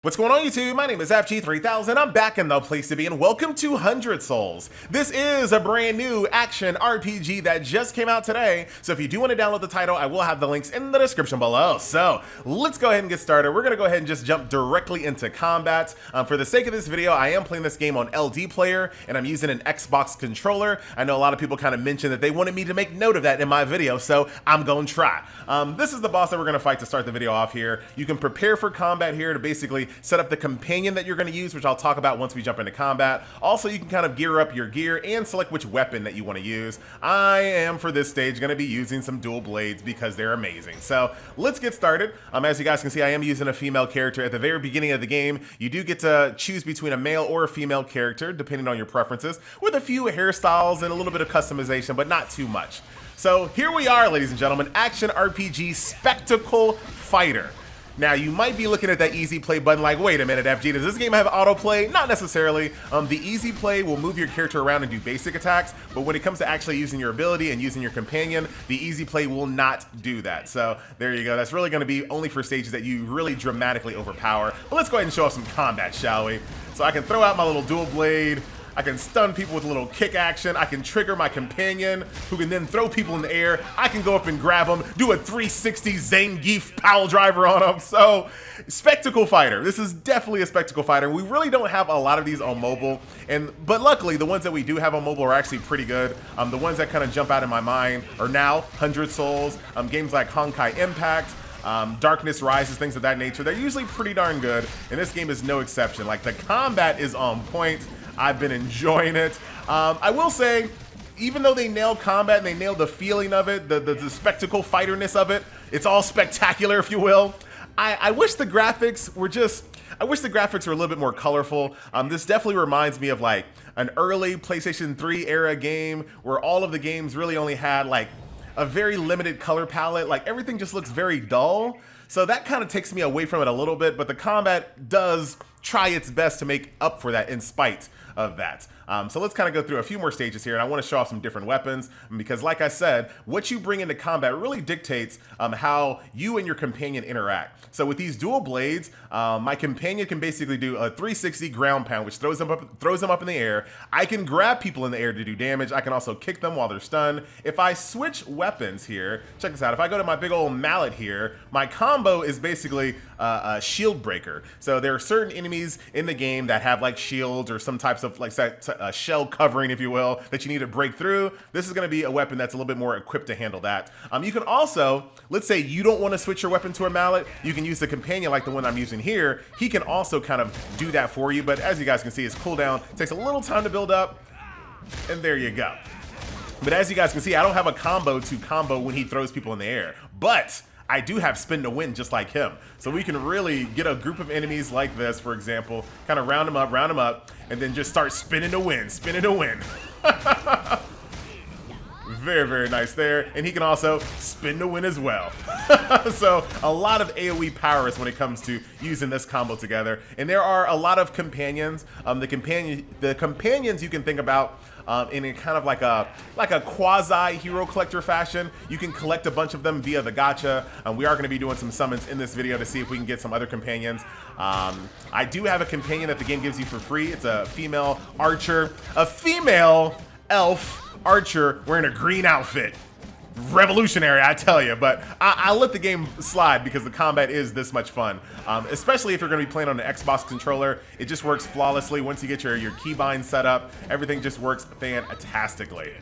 What's going on YouTube? My name is FG3000. I'm back in the place to be and welcome to 100 Souls. This is a brand new action RPG that just came out today. So if you do want to download the title, I will have the links in the description below. So let's go ahead and get started. We're going to go ahead and just jump directly into combat. For the sake of this video, I am playing this game on LD player and I'm using an Xbox controller. I know a lot of people kind of mentioned that they wanted me to make note of that in my video, so I'm going to try. This is the boss that we're going to fight to start the video off here. You can prepare for combat here to basically set up the companion that you're going to use, which I'll talk about once we jump into combat. Also, you can kind of gear up your gear and select which weapon that you want to use. I am, for this stage, going to be using some dual blades because they're amazing. So let's get started. As you guys can see, I am using a female character. At the very beginning of the game, you do get to choose between a male or a female character, depending on your preferences, with a few hairstyles and a little bit of customization, but not too much. So here we are, ladies and gentlemen, action RPG Spectacle Fighter. Now, you might be looking at that easy play button like, wait a minute, FG, does this game have autoplay? Not necessarily. The easy play will move your character around and do basic attacks, but when it comes to actually using your ability and using your companion, the easy play will not do that. So there you go. That's really going to be only for stages that you really dramatically overpower. But let's go ahead and show off some combat, shall we? So I can throw out my little dual blade. I can stun people with a little kick action. I can trigger my companion, who can then throw people in the air. I can go up and grab them, do a 360 Zangief power driver on them. So, spectacle fighter. This is definitely a spectacle fighter. We really don't have a lot of these on mobile, but luckily the ones that we do have on mobile are actually pretty good. The ones that kind of jump out in my mind are now 100 Souls, games like Honkai Impact, Darkness Rises, things of that nature. They're usually pretty darn good, and this game is no exception. Like, the combat is on point. I've been enjoying it. I will say, even though they nail combat and they nail the feeling of it, the spectacle fighterness of it, it's all spectacular, if you will. I wish the graphics were I wish the graphics were a little bit more colorful. This definitely reminds me of like an early PlayStation 3 era game where all of the games really only had like a very limited color palette. Like, everything just looks very dull. So that kind of takes me away from it a little bit, but the combat does try its best to make up for that in spite of that. So let's kind of go through a few more stages here, and I want to show off some different weapons because, like I said, what you bring into combat really dictates how you and your companion interact. So with these dual blades, my companion can basically do a 360 ground pound, which throws them up in the air. I can grab people in the air to do damage. I can also kick them while they're stunned. If I switch weapons here, check this out. If I go to my big old mallet here, my combo is basically a shield breaker. So there are certain enemies in the game that have like shields or some types of like shell covering, if you will, that you need to break through. This is going to be a weapon that's a little bit more equipped to handle that. You can also, let's say you don't want to switch your weapon to a mallet, you can use the companion like the one I'm using here. He can also kind of do that for you, but as you guys can see, his cooldown takes a little time to build up, and there you go. But as you guys can see, I don't have a combo to combo when he throws people in the air, but I do have spin to win just like him. So we can really get a group of enemies like this, for example, kind of round them up, and then just start spinning to win, spinning to win. Very, very nice there. And he can also spin to win as well. So a lot of AoE powers when it comes to using this combo together. And there are a lot of companions. The companions you can think about in a kind of like a quasi hero collector fashion. You can collect a bunch of them via the gacha. We are going to be doing some summons in this video to see if we can get some other companions. I do have a companion that the game gives you for free. It's a female archer, a female elf archer wearing a green outfit. Revolutionary, I tell you, but I'll let the game slide because the combat is this much fun. Especially if you're going to be playing on an Xbox controller, it just works flawlessly. Once you get your keybind set up, everything just works fantastically.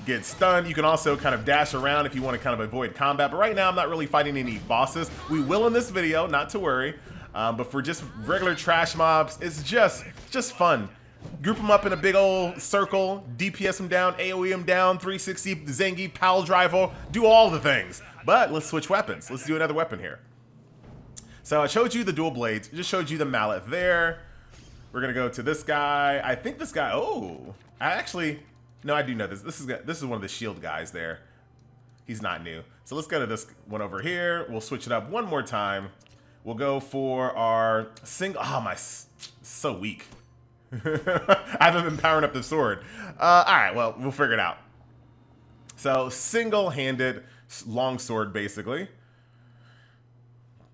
Get stunned. You can also kind of dash around if you want to kind of avoid combat, but right now I'm not really fighting any bosses. We will in this video, not to worry, but for just regular trash mobs, it's just fun. Group them up in a big old circle, DPS them down, AoE them down, 360 Zangief, Pal Driver, do all the things. But let's switch weapons. Let's do another weapon here. So I showed you the dual blades, just showed you the mallet there. We're gonna go to this guy. I think this guy, no, I do know this. This is one of the shield guys there. He's not new. So let's go to this one over here. We'll switch it up one more time. We'll go for our single, so weak. I haven't been powering up the sword. All right, well, we'll figure it out. So single-handed long sword, basically.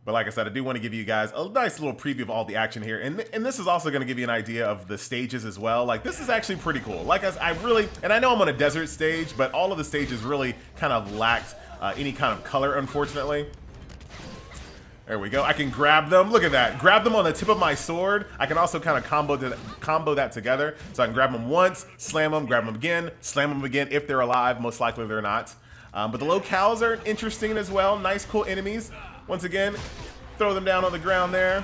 But like I said, I do want to give you guys a nice little preview of all the action here. And this is also going to give you an idea of the stages as well. Like, this is actually pretty cool. Like, I really, and I know I'm on a desert stage, but all of the stages really kind of lacked any kind of color, unfortunately. There we go. I can grab them. Look at that. Grab them on the tip of my sword. I can also kind of combo that together. So I can grab them once, slam them, grab them again, slam them again if they're alive. Most likely they're not. But the locales are interesting as well. Nice, cool enemies. Once again, throw them down on the ground there.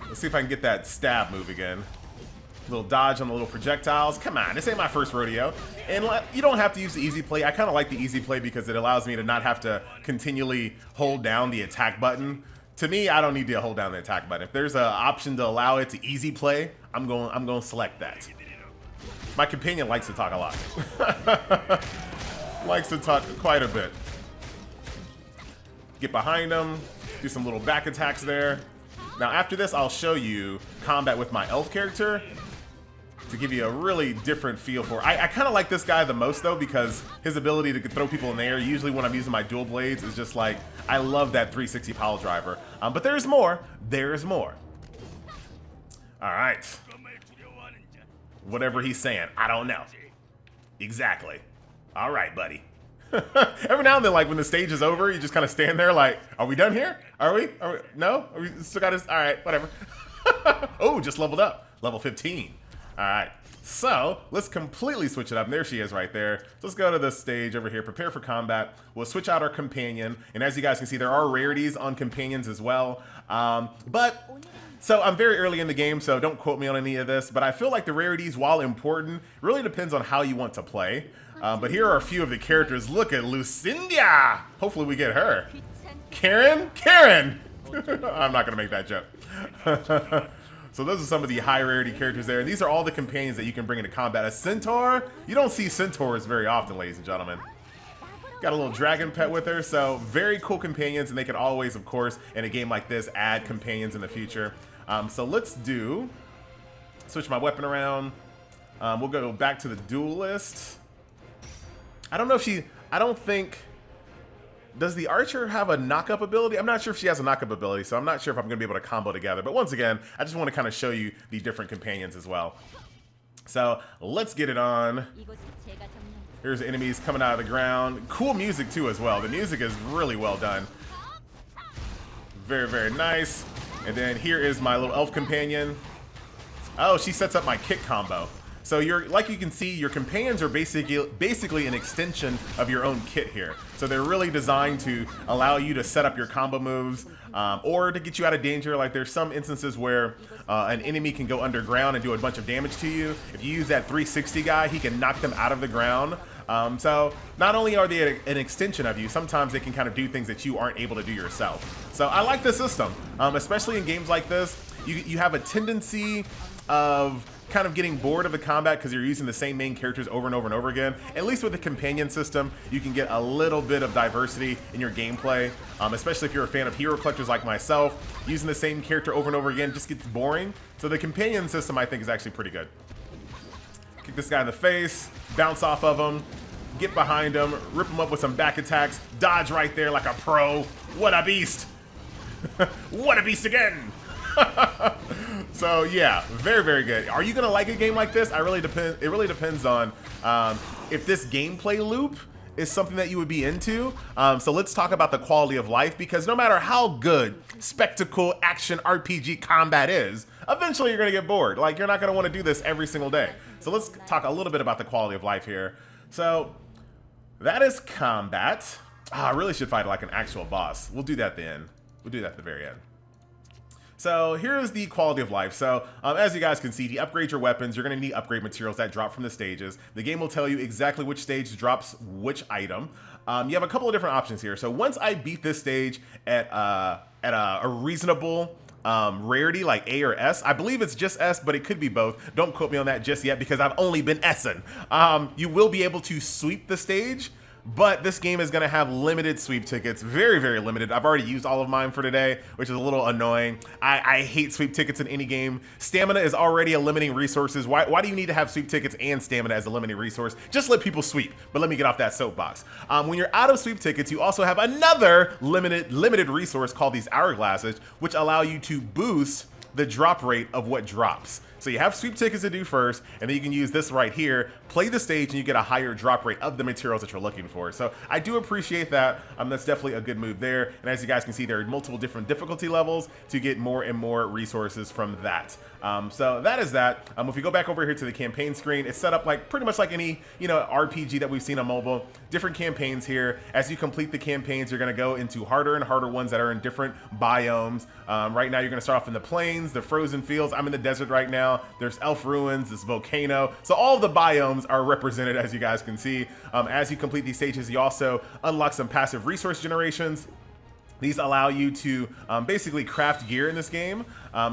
Let's see if I can get that stab move again. Little dodge on the little projectiles. Come on, this ain't my first rodeo. And you don't have to use the easy play. I kind of like the easy play because it allows me to not have to continually hold down the attack button. To me, I don't need to hold down the attack button. If there's an option to allow it to easy play, I'm going to select that. My companion likes to talk a lot. Likes to talk quite a bit. Get behind him, do some little back attacks there. Now after this, I'll show you combat with my elf character to give you a really different feel for it. I kind of like this guy the most though, because his ability to throw people in the air, usually when I'm using my dual blades, is just like, I love that 360 pile driver. But there's more. There's more. All right. Whatever he's saying, I don't know. Exactly. All right, buddy. Every now and then, like when the stage is over, you just kind of stand there like, are we done here? Are we? No? Are we still got this? All right, whatever. Oh, just leveled up. Level 15. All right. So let's completely switch it up. And there she is right there. So let's go to the stage over here. Prepare for combat. We'll switch out our companion. And as you guys can see, there are rarities on companions as well. So I'm very early in the game, so don't quote me on any of this. But I feel like the rarities, while important, really depends on how you want to play. But here are a few of the characters. Look at Lucinda. Hopefully we get her. Karen? Karen! I'm not going to make that joke. So those are some of the high rarity characters there. And these are all the companions that you can bring into combat. A centaur? You don't see centaurs very often, ladies and gentlemen. Got a little dragon pet with her. So very cool companions. And they can always, of course, in a game like this, add companions in the future. So let's switch my weapon around. We'll go back to the duelist. I don't know if I don't think, does the archer have a knock-up ability? I'm not sure if she has a knock-up ability, so I'm not sure if I'm going to be able to combo together. But once again, I just want to kind of show you the different companions as well. So let's get it on. Here's the enemies coming out of the ground. Cool music too as well. The music is really well done. Very, very nice. And then here is my little elf companion. Oh, she sets up my kick combo. So like you can see, your companions are basically an extension of your own kit here. So they're really designed to allow you to set up your combo moves or to get you out of danger. Like there's some instances where an enemy can go underground and do a bunch of damage to you. If you use that 360 guy, he can knock them out of the ground. So not only are they an extension of you, sometimes they can kind of do things that you aren't able to do yourself. So I like the system, especially in games like this. You have a tendency of kind of getting bored of the combat because you're using the same main characters over and over and over again. At least with the companion system, you can get a little bit of diversity in your gameplay, especially if you're a fan of hero collectors like myself. Using the same character over and over again just gets boring. So the companion system, I think, is actually pretty good. Kick this guy in the face, bounce off of him, get behind him, rip him up with some back attacks, dodge right there like a pro. What a beast! What a beast again! So yeah, very, very good. Are you gonna like a game like this? It really depends on if this gameplay loop is something that you would be into. So let's talk about the quality of life, because no matter how good spectacle action RPG combat is, eventually you're gonna get bored. Like, you're not gonna want to do this every single day. So let's talk a little bit about the quality of life here. So that is combat. I really should fight like an actual boss. We'll do that at the end. We'll do that at the very end. So here's the quality of life. So as you guys can see, to upgrade your weapons, you're going to need upgrade materials that drop from the stages. The game will tell you exactly which stage drops which item. You have a couple of different options here. So once I beat this stage at a reasonable rarity like A or S, I believe it's just S, but it could be both. Don't quote me on that just yet because I've only been S'ing. You will be able to sweep the stage but this game is going to have limited sweep tickets, very, very limited. I've already used all of mine for today, which is a little annoying. I hate sweep tickets in any game. Stamina is already a limiting resources. Why do you need to have sweep tickets and stamina as a limiting resource? Just let people sweep. But let me get off that soapbox. When you're out of sweep tickets, you also have another limited resource called these hourglasses, which allow you to boost the drop rate of what drops. So you have sweep tickets to do first, and then you can use this right here, play the stage, and you get a higher drop rate of the materials that you're looking for. So I do appreciate that. That's definitely a good move there. And as you guys can see, there are multiple different difficulty levels to get more and more resources from that. So that is that. If you go back over here to the campaign screen, it's set up like pretty much like any RPG that we've seen on mobile. Different campaigns here. As you complete the campaigns, you're going to go into harder and harder ones that are in different biomes. Right now, you're going to start off in the plains, the frozen fields. I'm in the desert right now. There's elf ruins, this volcano. So all of the biomes are represented, as you guys can see. As you complete these stages, you also unlock some passive resource generations. These allow you to basically craft gear in this game.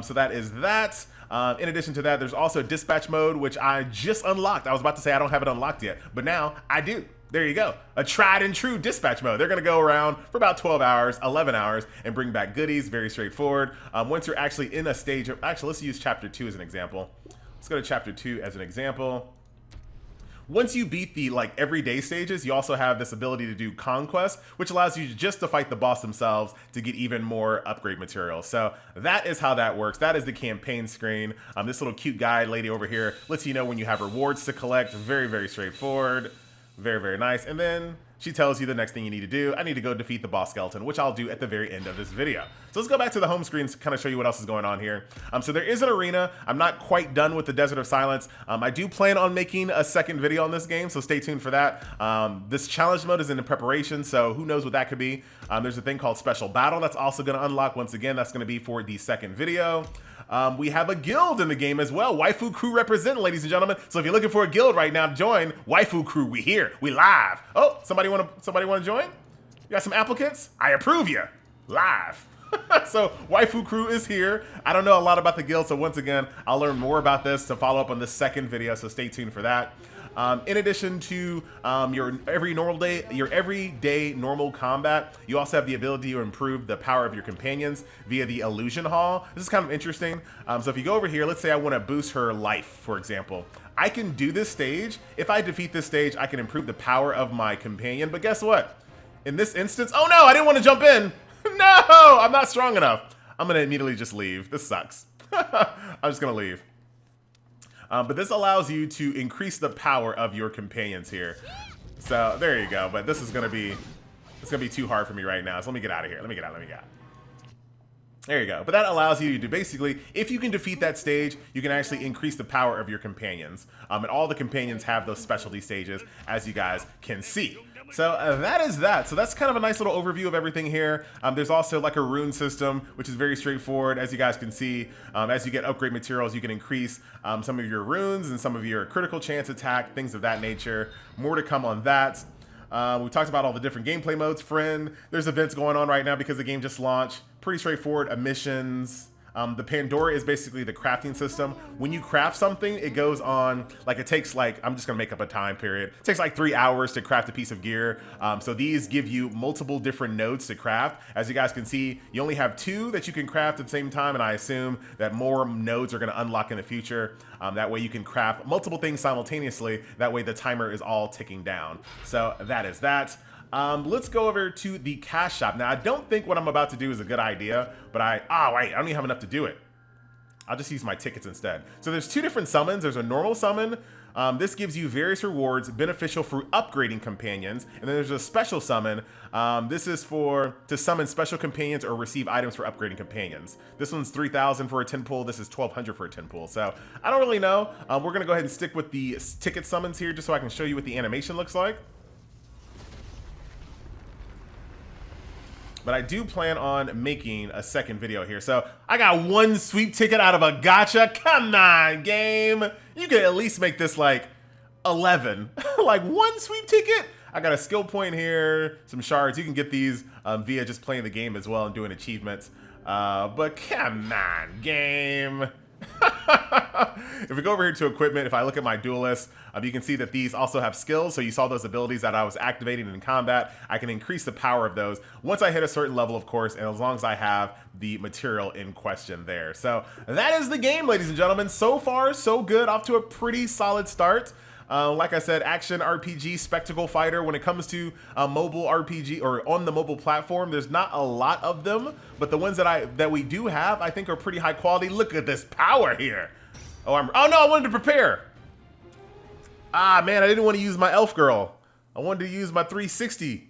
So that is that. In addition to that, there's also dispatch mode, which I just unlocked. I was about to say I don't have it unlocked yet, but now I do. There you go. A tried and true dispatch mode. They're going to go around for about 12 hours, 11 hours, and bring back goodies. Very straightforward. Once you're actually in a stage of, actually, let's use chapter 2 as an example. Let's go to chapter 2 as an example. Once you beat the everyday stages, you also have this ability to do conquest, which allows you just to fight the boss themselves to get even more upgrade materials. So that is how that works. That is the campaign screen. This little cute guide lady over here lets you know when you have rewards to collect. Very, very straightforward. Very, very nice. And then she tells you the next thing you need to do. I need to go defeat the boss skeleton, which I'll do at the very end of this video. So let's go back to the home screen to kind of show you what else is going on here. So there is an arena. I'm not quite done with the Desert of Silence. I do plan on making a second video on this game, so stay tuned for that. This challenge mode is in preparation, so who knows what that could be. There's a thing called Special Battle that's also going to unlock. Once again, that's going to be for the second video. We have a guild in the game as well. Waifu Crew represent, ladies and gentlemen. So if you're looking for a guild right now, join Waifu Crew. We here. We live. Oh, somebody want to join? You got some applicants? I approve you. Live. So Waifu Crew is here. I don't know a lot about the guild, so once again, I'll learn more about this to follow up on the second video, so stay tuned for that. In addition to your everyday normal combat, you also have the ability to improve the power of your companions via the illusion hall. This is kind of interesting. So if you go over here, let's say I want to boost her life, for example. I can do this stage. If I defeat this stage, I can improve the power of my companion. But guess what? In this instance, oh no, I didn't want to jump in. No, I'm not strong enough. I'm going to immediately just leave. This sucks. I'm just going to leave. But this allows you to increase the power of your companions here. So there you go. But this is going to be too hard for me right now. So let me get out of here. Let me get out. There you go. But that allows you to basically, if you can defeat that stage, you can actually increase the power of your companions. And all the companions have those specialty stages, as you guys can see. So that is that. So that's kind of a nice little overview of everything here. There's also like a rune system, which is very straightforward. As you guys can see, as you get upgrade materials, you can increase some of your runes and some of your critical chance attack, things of that nature. More to come on that. We talked about all the different gameplay modes. Friend, there's events going on right now because the game just launched. Pretty straightforward. Emissions. The Pandora is basically the crafting system. When you craft something, it goes on, like it takes like, I'm just gonna make up a time period. It takes like 3 hours to craft a piece of gear. So these give you multiple different nodes to craft. As you guys can see, you only have 2 that you can craft at the same time, and I assume that more nodes are gonna unlock in the future. That way you can craft multiple things simultaneously. That way the timer is all ticking down. So that is that. Let's go over to the cash shop. Now, I don't think what I'm about to do is a good idea, but wait, I don't even have enough to do it. I'll just use my tickets instead. So there's 2 different summons. There's a normal summon. This gives you various rewards beneficial for upgrading companions. And then there's a special summon. This is to summon special companions or receive items for upgrading companions. This one's 3,000 for a 10 pull. This is 1,200 for a 10 pull. So I don't really know. We're going to go ahead and stick with the ticket summons here just so I can show you what the animation looks like. But I do plan on making a second video here. So I got 1 sweep ticket out of a gacha. Come on, game. You could at least make this like 11. Like 1 sweep ticket? I got a skill point here, some shards. You can get these via just playing the game as well and doing achievements. But come on, game. If we go over here to equipment, if I look at my duelist, you can see that these also have skills. So you saw those abilities that I was activating in combat. I can increase the power of those once I hit a certain level, of course, and as long as I have the material in question there. So that is the game, ladies and gentlemen. So far, so good. Off to a pretty solid start. Like I said, action RPG, spectacle fighter. When it comes to mobile RPG or on the mobile platform, there's not a lot of them, but the ones that we do have, I think are pretty high quality. Look at this power here. Oh no, I wanted to prepare. Ah, man, I didn't want to use my elf girl. I wanted to use my 360.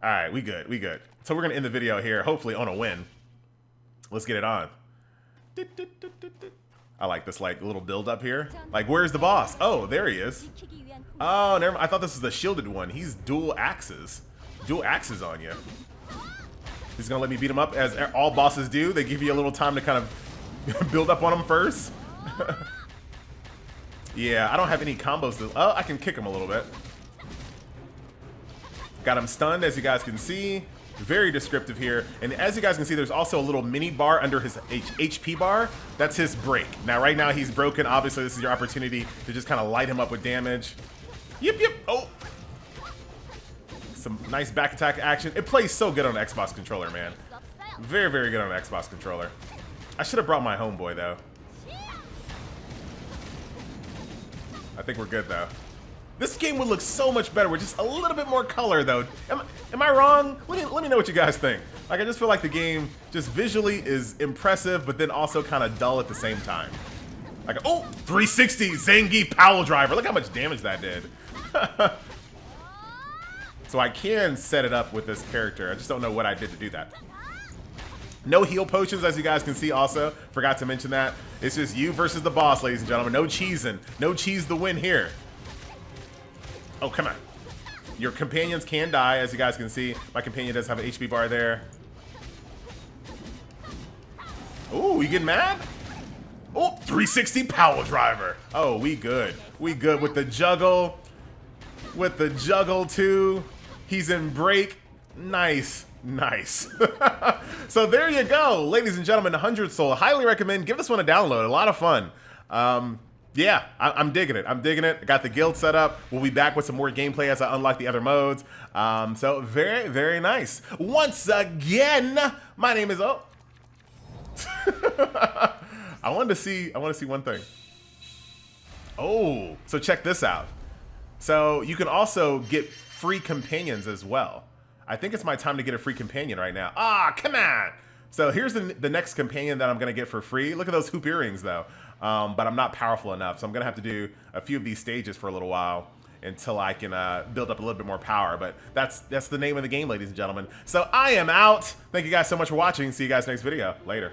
All right, we good, we good. So we're gonna end the video here, hopefully on a win. Let's get it on. I like this like little build up here. Like, where's the boss? Oh, there he is. Oh, never mind. I thought this was the shielded one. He's dual axes. Dual axes on you. He's gonna let me beat him up as all bosses do. They give you a little time to kind of build up on him first. Yeah, I don't have any combos to, oh, I can kick him a little bit. Got him stunned, as you guys can see. Very descriptive here. And as you guys can see, there's also a little mini bar under his HP bar. That's his break. Now, right now, he's broken. Obviously, this is your opportunity to just kind of light him up with damage. Yep, yep. Oh. Some nice back attack action. It plays so good on an Xbox controller, man. Very, very good on an Xbox controller. I should have brought my homeboy, though. I think we're good, though. This game would look so much better with just a little bit more color, though. Am I wrong? Let me know what you guys think. Like, I just feel like the game just visually is impressive, but then also kind of dull at the same time. Like, oh, 360 Zangief Powell Driver. Look how much damage that did. So I can set it up with this character. I just don't know what I did to do that. No heal potions, as you guys can see also. Forgot to mention that. It's just you versus the boss, ladies and gentlemen. No cheesing. No cheese the win here. Oh, come on. Your companions can die, as you guys can see. My companion does have an HP bar there. Ooh, you getting mad? Oh, 360 Power Driver. Oh, we good. We good with the juggle. With the juggle, too. He's in break. Nice. Nice. So there you go. Ladies and gentlemen, 100 Soul. Highly recommend. Give this one a download. A lot of fun. Yeah, I'm digging it. I'm digging it. I got the guild set up. We'll be back with some more gameplay as I unlock the other modes. So very, very nice. Once again, my name is I wanted to see one thing. Oh, so check this out. So you can also get free companions as well. I think it's my time to get a free companion right now. Ah, come on. So here's the next companion that I'm gonna get for free. Look at those hoop earrings though. But I'm not powerful enough, so I'm gonna have to do a few of these stages for a little while until I can build up a little bit more power. But that's the name of the game, ladies and gentlemen. So I am out. Thank you guys so much for watching. See you guys next video. Later.